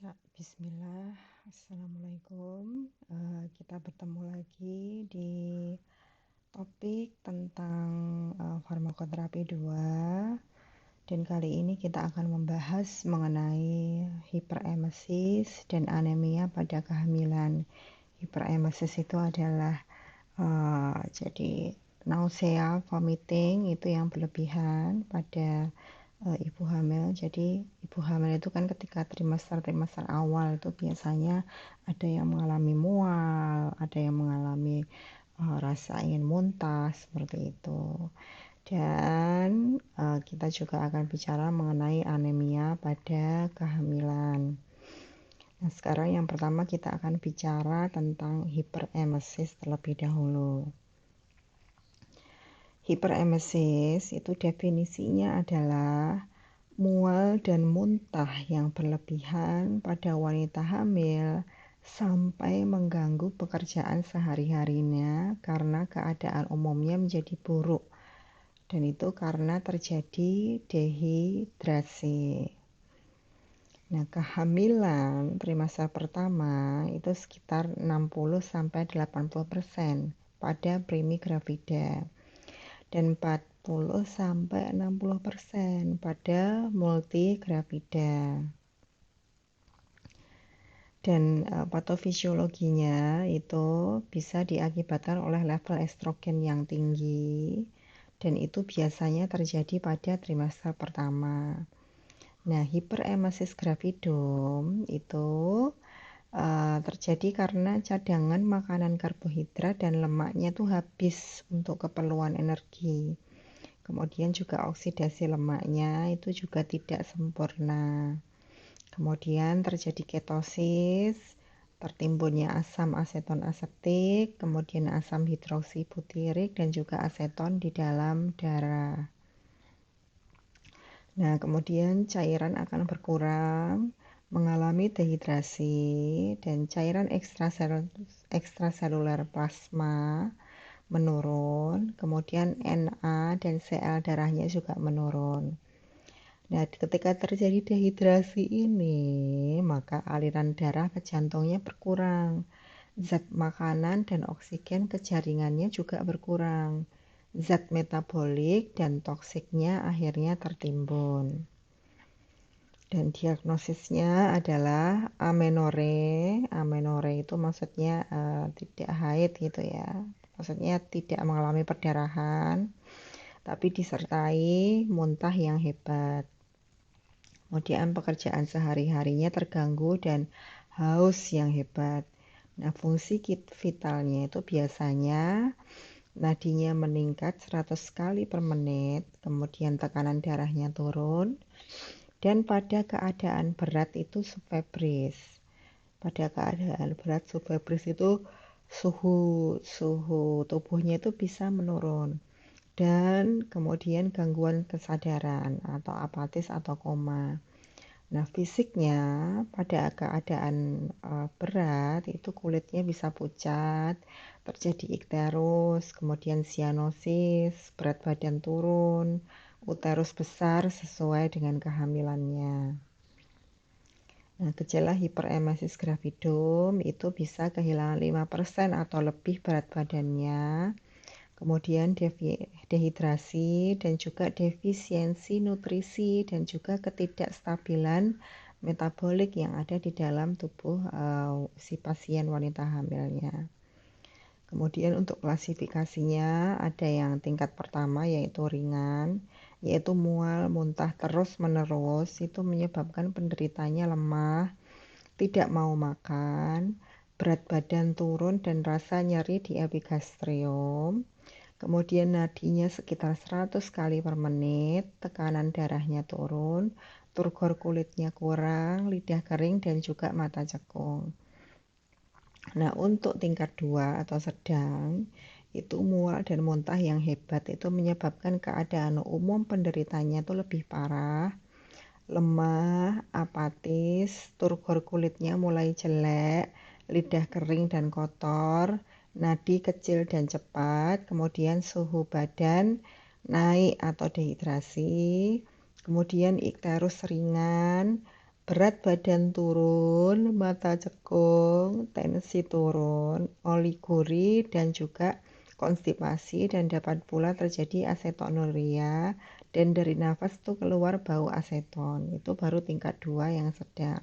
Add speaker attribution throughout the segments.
Speaker 1: Ya, bismillah. Assalamualaikum. Kita bertemu lagi di topik tentang farmakoterapi 2. Dan kali ini kita akan membahas mengenai hiperemesis dan anemia pada kehamilan. Hiperemesis itu adalah jadi nausea, vomiting itu yang berlebihan pada ibu hamil. Jadi ibu hamil itu kan ketika trimester awal itu biasanya ada yang mengalami mual, ada yang mengalami rasa ingin muntah seperti itu. Dan kita juga akan bicara mengenai anemia pada kehamilan. Nah, sekarang yang pertama kita akan bicara tentang hiperemesis terlebih dahulu. Hiperemesis itu definisinya adalah mual dan muntah yang berlebihan pada wanita hamil sampai mengganggu pekerjaan sehari-harinya karena keadaan umumnya menjadi buruk. Dan itu karena terjadi dehidrasi. Nah, kehamilan trimester pertama itu sekitar 60-80% pada primi gravida dan 40-60% pada multi gravida. Dan patofisiologinya itu bisa diakibatkan oleh level estrogen yang tinggi dan itu biasanya terjadi pada trimester pertama. Nah, hiperemesis gravidum itu terjadi karena cadangan makanan karbohidrat dan lemaknya itu habis untuk keperluan energi. Kemudian juga oksidasi lemaknya itu juga tidak sempurna. Kemudian terjadi ketosis, tertimbunnya asam aseton asetik, kemudian asam hidroksibutirik dan juga aseton di dalam darah. Nah, kemudian cairan akan berkurang, mengalami dehidrasi, dan cairan ekstraseluler plasma menurun, kemudian Na dan Cl darahnya juga menurun. Nah, ketika terjadi dehidrasi ini, maka aliran darah ke jantungnya berkurang. Zat makanan dan oksigen ke jaringannya juga berkurang. Zat metabolik dan toksiknya akhirnya tertimbun. Dan diagnosisnya adalah amenore. Amenore itu maksudnya tidak haid gitu ya. Maksudnya tidak mengalami perdarahan, tapi disertai muntah yang hebat. Kemudian pekerjaan sehari-harinya terganggu dan haus yang hebat. Nah, fungsi vitalnya itu biasanya nadinya meningkat 100 kali per menit, kemudian tekanan darahnya turun, dan pada keadaan berat itu subfebris. Pada keadaan berat subfebris itu suhu tubuhnya itu bisa menurun. Dan kemudian gangguan kesadaran atau apatis atau koma. Nah, fisiknya pada keadaan berat itu kulitnya bisa pucat, terjadi ikterus, kemudian sianosis, berat badan turun, uterus besar sesuai dengan kehamilannya. Nah, gejala hiperemesis gravidum itu bisa kehilangan 5% atau lebih berat badannya, kemudian dehidrasi dan juga defisiensi nutrisi dan juga ketidakstabilan metabolik yang ada di dalam tubuh si pasien wanita hamilnya. Kemudian untuk klasifikasinya ada yang tingkat pertama yaitu ringan, yaitu mual muntah terus menerus, itu menyebabkan penderitanya lemah, tidak mau makan, berat badan turun dan rasa nyeri di epigastrium. Kemudian nadinya sekitar 100 kali per menit, tekanan darahnya turun, turgor kulitnya kurang, lidah kering dan juga mata cekung. Nah, untuk tingkat 2 atau sedang, itu mual dan muntah yang hebat itu menyebabkan keadaan umum penderitanya itu lebih parah, lemah, apatis, turgor kulitnya mulai jelek, lidah kering dan kotor, nadi kecil dan cepat, kemudian suhu badan naik atau dehidrasi, kemudian ikterus ringan, berat badan turun, mata cekung, tensi turun, oliguri, dan juga konstipasi, dan dapat pula terjadi asetonuria, dan dari nafas tuh keluar bau aseton. Itu baru tingkat 2 yang sedang.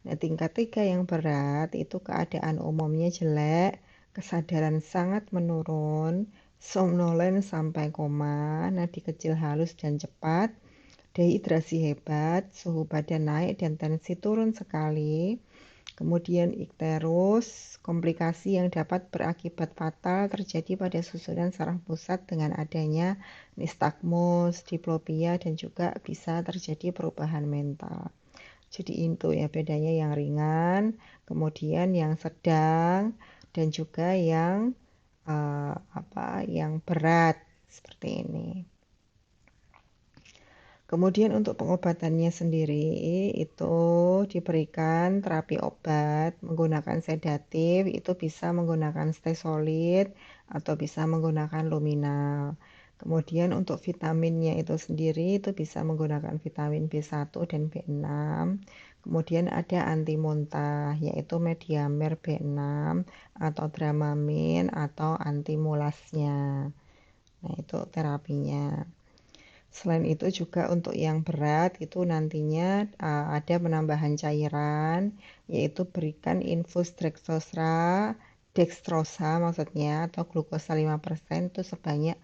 Speaker 1: Nah, tingkat 3 yang berat itu keadaan umumnya jelek, kesadaran sangat menurun, somnolen sampai koma, nadi kecil halus dan cepat, dehidrasi hebat, suhu badan naik dan tensi turun sekali, kemudian ikterus, komplikasi yang dapat berakibat fatal terjadi pada susunan saraf pusat dengan adanya nistagmus, diplopia, dan juga bisa terjadi perubahan mental. Jadi itu ya bedanya yang ringan, kemudian yang sedang, dan juga yang berat seperti ini. Kemudian untuk pengobatannya sendiri itu diberikan terapi obat menggunakan sedatif, itu bisa menggunakan stesolid atau bisa menggunakan luminal. Kemudian untuk vitaminnya itu sendiri itu bisa menggunakan vitamin B1 dan B6. Kemudian ada anti muntah yaitu Mediamer B6 atau Dramamin atau anti mulasnya. Nah, itu terapinya. Selain itu juga untuk yang berat itu nantinya ada penambahan cairan, yaitu berikan infus dextrosa maksudnya, atau glukosa 5% itu sebanyak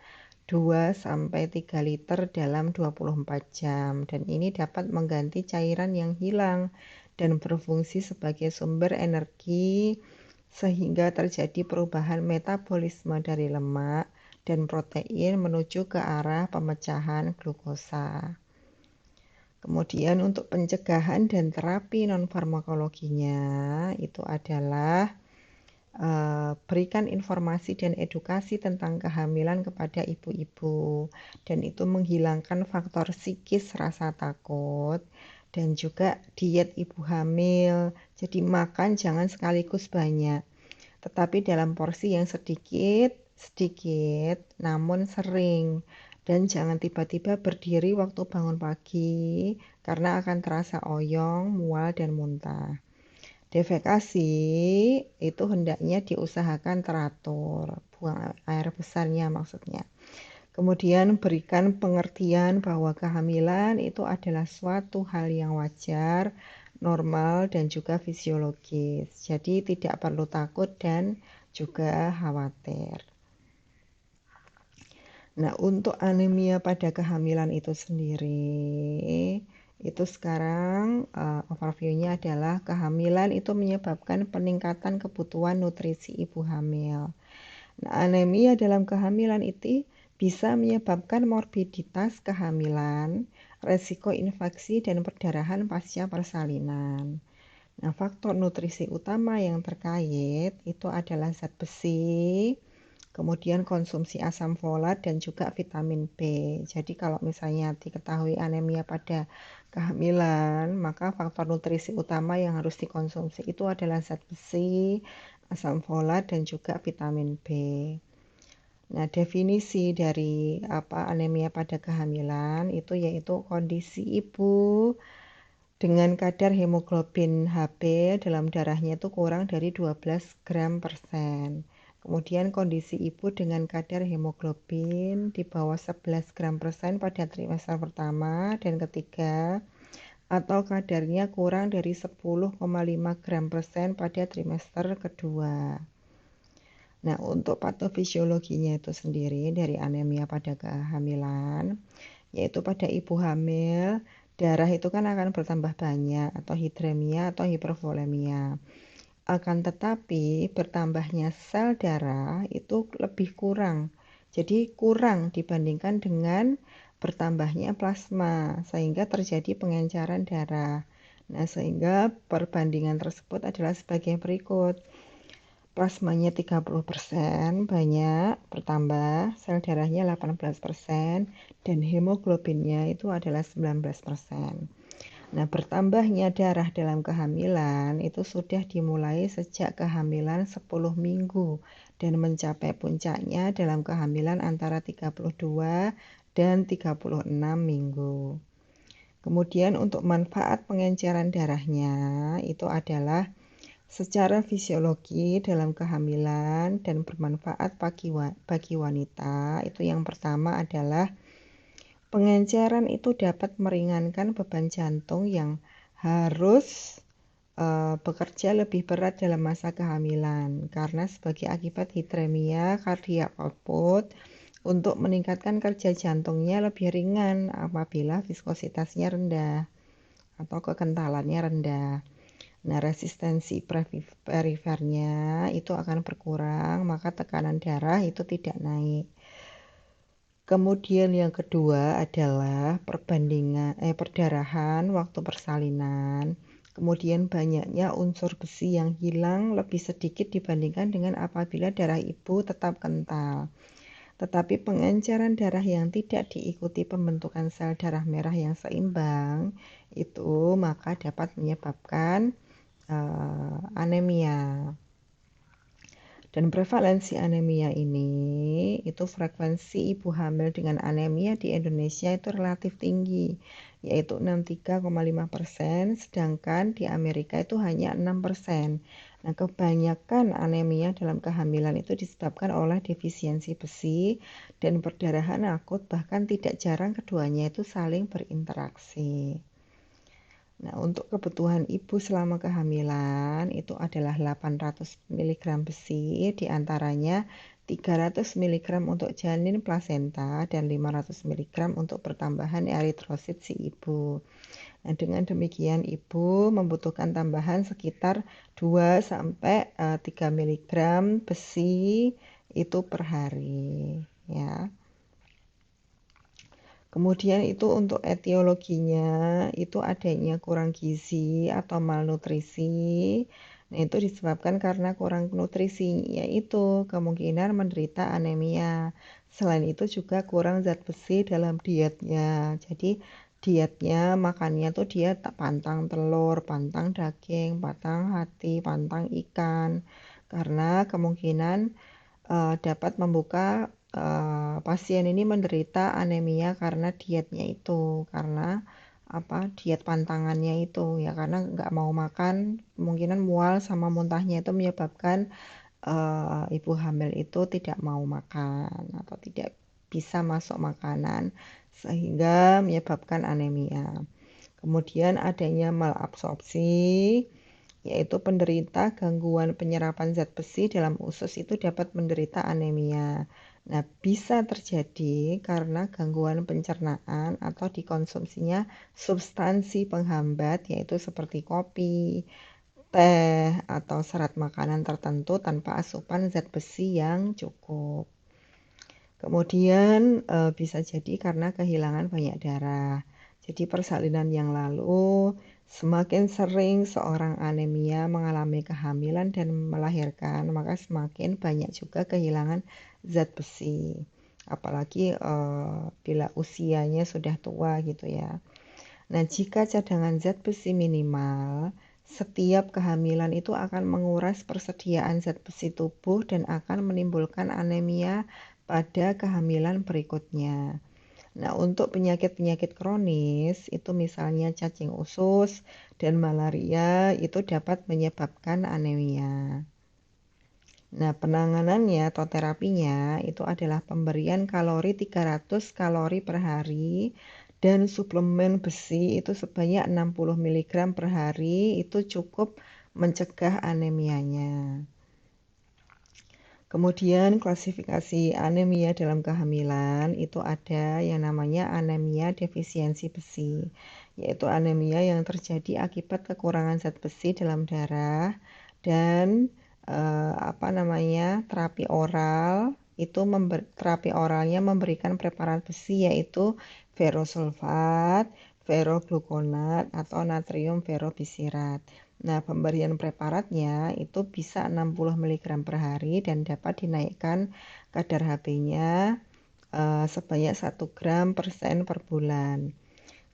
Speaker 1: 2-3 liter dalam 24 jam. Dan ini dapat mengganti cairan yang hilang dan berfungsi sebagai sumber energi sehingga terjadi perubahan metabolisme dari lemak dan protein menuju ke arah pemecahan glukosa. Kemudian untuk pencegahan dan terapi non-farmakologinya itu adalah berikan informasi dan edukasi tentang kehamilan kepada ibu-ibu, dan itu menghilangkan faktor psikis rasa takut, dan juga diet ibu hamil. Jadi makan jangan sekaligus banyak, tetapi dalam porsi yang sedikit namun sering, dan jangan tiba-tiba berdiri waktu bangun pagi karena akan terasa oyong, mual, dan muntah. Defekasi itu hendaknya diusahakan teratur, buang air besarnya maksudnya. Kemudian berikan pengertian bahwa kehamilan itu adalah suatu hal yang wajar, normal, dan juga fisiologis. Jadi tidak perlu takut dan juga khawatir. Nah, untuk anemia pada kehamilan itu sendiri, itu sekarang overview-nya adalah kehamilan itu menyebabkan peningkatan kebutuhan nutrisi ibu hamil. Nah, anemia dalam kehamilan itu bisa menyebabkan morbiditas kehamilan, resiko infeksi, dan perdarahan pasca persalinan. Nah, faktor nutrisi utama yang terkait itu adalah zat besi, kemudian konsumsi asam folat, dan juga vitamin B. Jadi kalau misalnya diketahui anemia pada kehamilan, maka faktor nutrisi utama yang harus dikonsumsi itu adalah zat besi, asam folat, dan juga vitamin B. Nah, definisi dari anemia pada kehamilan itu yaitu kondisi ibu dengan kadar hemoglobin Hb dalam darahnya itu kurang dari 12 gram persen. Kemudian kondisi ibu dengan kadar hemoglobin di bawah 11 gram persen pada trimester pertama dan ketiga, atau kadarnya kurang dari 10,5 gram persen pada trimester kedua. Nah, untuk patofisiologinya itu sendiri dari anemia pada kehamilan, yaitu pada ibu hamil, darah itu kan akan bertambah banyak atau hidremia atau hipervolemia. Akan tetapi bertambahnya sel darah itu lebih kurang. Jadi kurang dibandingkan dengan bertambahnya plasma, sehingga terjadi pengencaran darah. Nah, sehingga perbandingan tersebut adalah sebagai berikut. Plasmanya 30% banyak bertambah, sel darahnya 18%, dan hemoglobinnya itu adalah 19%. Nah, bertambahnya darah dalam kehamilan itu sudah dimulai sejak kehamilan 10 minggu dan mencapai puncaknya dalam kehamilan antara 32 dan 36 minggu. Kemudian untuk manfaat pengenceran darahnya itu adalah secara fisiologi dalam kehamilan dan bermanfaat bagi wanita. Itu yang pertama adalah pengenceran itu dapat meringankan beban jantung yang harus bekerja lebih berat dalam masa kehamilan karena sebagai akibat hiperemia cardiac output untuk meningkatkan kerja jantungnya lebih ringan apabila viskositasnya rendah atau kekentalannya rendah. Nah, resistensi perifernya itu akan berkurang, maka tekanan darah itu tidak naik. Kemudian yang kedua adalah perdarahan waktu persalinan. Kemudian banyaknya unsur besi yang hilang lebih sedikit dibandingkan dengan apabila darah ibu tetap kental. Tetapi pengenceran darah yang tidak diikuti pembentukan sel darah merah yang seimbang itu maka dapat menyebabkan anemia. Dan prevalensi anemia ini, itu frekuensi ibu hamil dengan anemia di Indonesia itu relatif tinggi, yaitu 63,5%, sedangkan di Amerika itu hanya 6%. Nah, kebanyakan anemia dalam kehamilan itu disebabkan oleh defisiensi besi dan perdarahan akut, bahkan tidak jarang keduanya itu saling berinteraksi. Nah, untuk kebutuhan ibu selama kehamilan itu adalah 800 mg besi, diantaranya 300 mg untuk janin plasenta dan 500 mg untuk pertambahan eritrosit si ibu. Nah, dengan demikian ibu membutuhkan tambahan sekitar 2-3 mg besi itu per hari, ya. Kemudian itu untuk etiologinya, itu adanya kurang gizi atau malnutrisi. Nah, itu disebabkan karena kurang nutrisi, yaitu kemungkinan menderita anemia. Selain itu juga kurang zat besi dalam dietnya. Jadi dietnya, makannya tuh dia pantang telur, pantang daging, pantang hati, pantang ikan. Karena kemungkinan dapat membuka pasien ini menderita anemia karena dietnya itu, karena diet pantangannya itu ya, karena nggak mau makan, kemungkinan mual sama muntahnya itu menyebabkan ibu hamil itu tidak mau makan atau tidak bisa masuk makanan sehingga menyebabkan anemia. Kemudian adanya malabsorpsi, yaitu penderita gangguan penyerapan zat besi dalam usus itu dapat menderita anemia. Nah, bisa terjadi karena gangguan pencernaan atau dikonsumsinya substansi penghambat, yaitu seperti kopi, teh, atau serat makanan tertentu tanpa asupan zat besi yang cukup. Kemudian bisa jadi karena kehilangan banyak darah. Jadi persalinan yang lalu, semakin sering seorang anemia mengalami kehamilan dan melahirkan, maka semakin banyak juga kehilangan zat besi. Apalagi bila usianya sudah tua gitu ya. Nah, jika cadangan zat besi minimal, setiap kehamilan itu akan menguras persediaan zat besi tubuh dan akan menimbulkan anemia pada kehamilan berikutnya. Nah, untuk penyakit-penyakit kronis, itu misalnya cacing usus dan malaria, itu dapat menyebabkan anemia. Nah, penanganannya atau terapinya itu adalah pemberian kalori 300 kalori per hari dan suplemen besi itu sebanyak 60 mg per hari, itu cukup mencegah anemianya. Kemudian klasifikasi anemia dalam kehamilan itu ada yang namanya anemia defisiensi besi, yaitu anemia yang terjadi akibat kekurangan zat besi dalam darah dan terapi oral itu terapi oralnya memberikan preparat besi yaitu ferrosulfat, ferrogluconat atau natrium ferrobisirat. Nah, pemberian preparatnya itu bisa 60 mg per hari dan dapat dinaikkan kadar Hb-nya sebanyak 1 gram per bulan.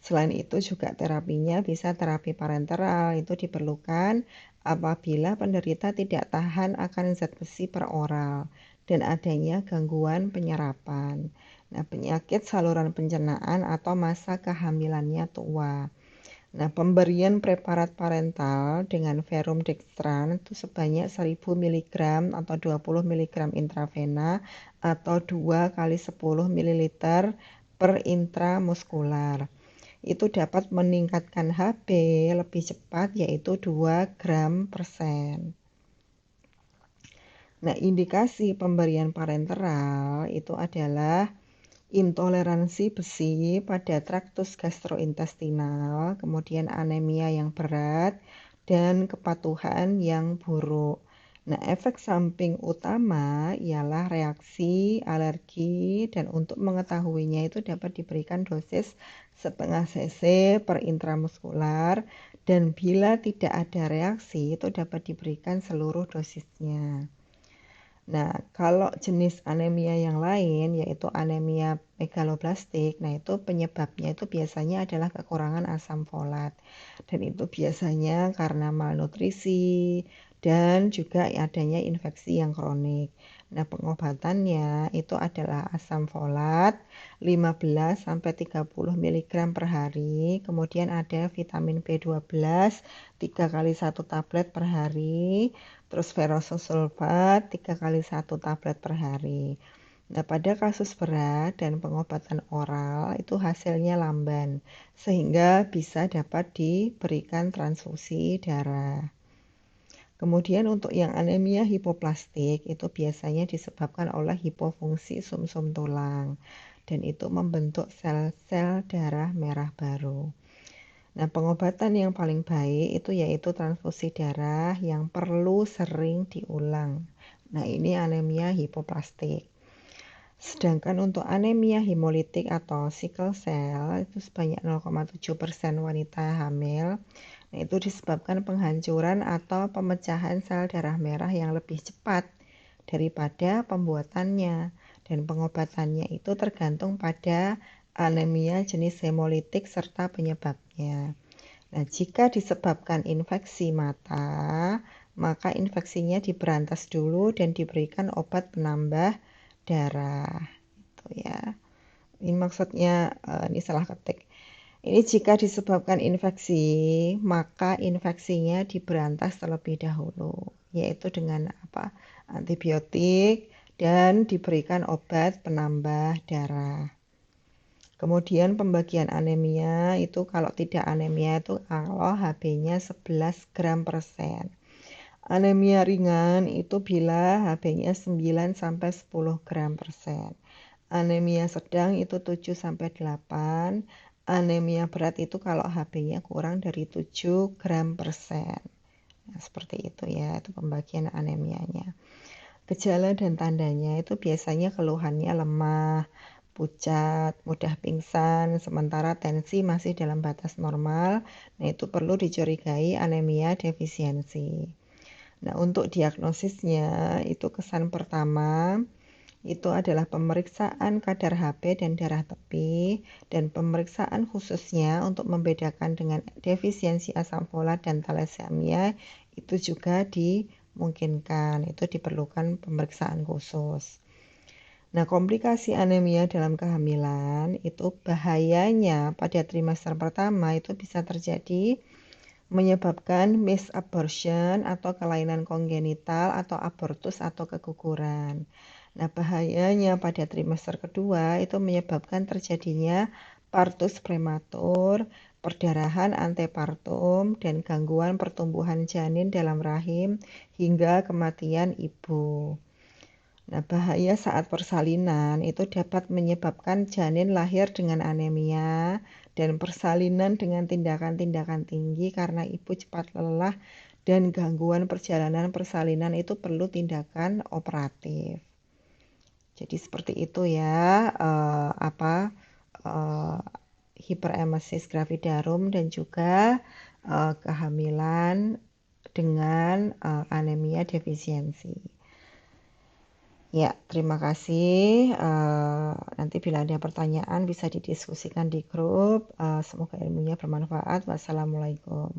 Speaker 1: Selain itu juga terapinya bisa terapi parenteral, itu diperlukan apabila penderita tidak tahan akan zat besi per oral dan adanya gangguan penyerapan. Nah, penyakit saluran pencernaan atau masa kehamilannya tua. Nah, pemberian preparat parental dengan verum dextran itu sebanyak 1000 mg atau 20 mg intravena atau 2 kali 10 ml per intramuskular. Itu dapat meningkatkan HB lebih cepat yaitu 2 gram per sen. Nah, indikasi pemberian parenteral itu adalah intoleransi besi pada traktus gastrointestinal, kemudian anemia yang berat, dan kepatuhan yang buruk. Nah, efek samping utama ialah reaksi, alergi, dan untuk mengetahuinya itu dapat diberikan dosis setengah cc per intramuskular, dan bila tidak ada reaksi itu dapat diberikan seluruh dosisnya. Nah, kalau jenis anemia yang lain yaitu anemia megaloblastik, nah itu penyebabnya itu biasanya adalah kekurangan asam folat. Dan itu biasanya karena malnutrisi dan juga adanya infeksi yang kronik. Nah, pengobatannya itu adalah asam folat 15 sampai 30 mg per hari, kemudian ada vitamin B12 3 kali 1 tablet per hari, terus ferrous sulfat 3 kali 1 tablet per hari. Nah, pada kasus berat dan pengobatan oral itu hasilnya lamban, sehingga bisa dapat diberikan transfusi darah. Kemudian untuk yang anemia hipoplastik itu biasanya disebabkan oleh hipofungsi sumsum tulang, dan itu membentuk sel-sel darah merah baru. Nah, pengobatan yang paling baik itu yaitu transfusi darah yang perlu sering diulang. Nah, ini anemia hipoplastik. Sedangkan untuk anemia hemolitik atau sickle cell itu sebanyak 0,7% wanita hamil. Nah, itu disebabkan penghancuran atau pemecahan sel darah merah yang lebih cepat daripada pembuatannya. Dan pengobatannya itu tergantung pada anemia jenis hemolitik serta penyebabnya. Nah, jika disebabkan infeksi mata, maka infeksinya diberantas dulu dan diberikan obat penambah darah. Itu ya. Ini maksudnya ini salah ketik. Ini jika disebabkan infeksi, maka infeksinya diberantas terlebih dahulu, yaitu dengan antibiotik dan diberikan obat penambah darah. Kemudian pembagian anemia itu kalau tidak anemia itu kalau HB-nya 11 gram per sen. Anemia ringan itu bila HB-nya 9 sampai 10 gram per sen. Anemia sedang itu 7 sampai 8. Anemia berat itu kalau HB-nya kurang dari 7 gram per sen. Nah, seperti itu ya, itu pembagian anemianya. Gejala dan tandanya itu biasanya keluhannya lemah, pucat, mudah pingsan, sementara tensi masih dalam batas normal. Nah, itu perlu dicurigai anemia defisiensi. Nah, untuk diagnosisnya itu kesan pertama itu adalah pemeriksaan kadar HB dan darah tepi, dan pemeriksaan khususnya untuk membedakan dengan defisiensi asam folat dan thalassemia itu juga dimungkinkan, itu diperlukan pemeriksaan khusus. Nah, komplikasi anemia dalam kehamilan itu bahayanya pada trimester pertama itu bisa terjadi menyebabkan misabortion atau kelainan kongenital atau abortus atau keguguran. Nah, bahayanya pada trimester kedua itu menyebabkan terjadinya partus prematur, perdarahan antepartum, dan gangguan pertumbuhan janin dalam rahim hingga kematian ibu. Nah, bahaya saat persalinan itu dapat menyebabkan janin lahir dengan anemia dan persalinan dengan tindakan-tindakan tinggi karena ibu cepat lelah dan gangguan perjalanan persalinan itu perlu tindakan operatif. Jadi seperti itu ya, hiperemesis gravidarum dan juga kehamilan dengan anemia defisiensi. Ya, terima kasih. Nanti bila ada pertanyaan bisa didiskusikan di grup. Semoga ilmunya bermanfaat. Wassalamualaikum.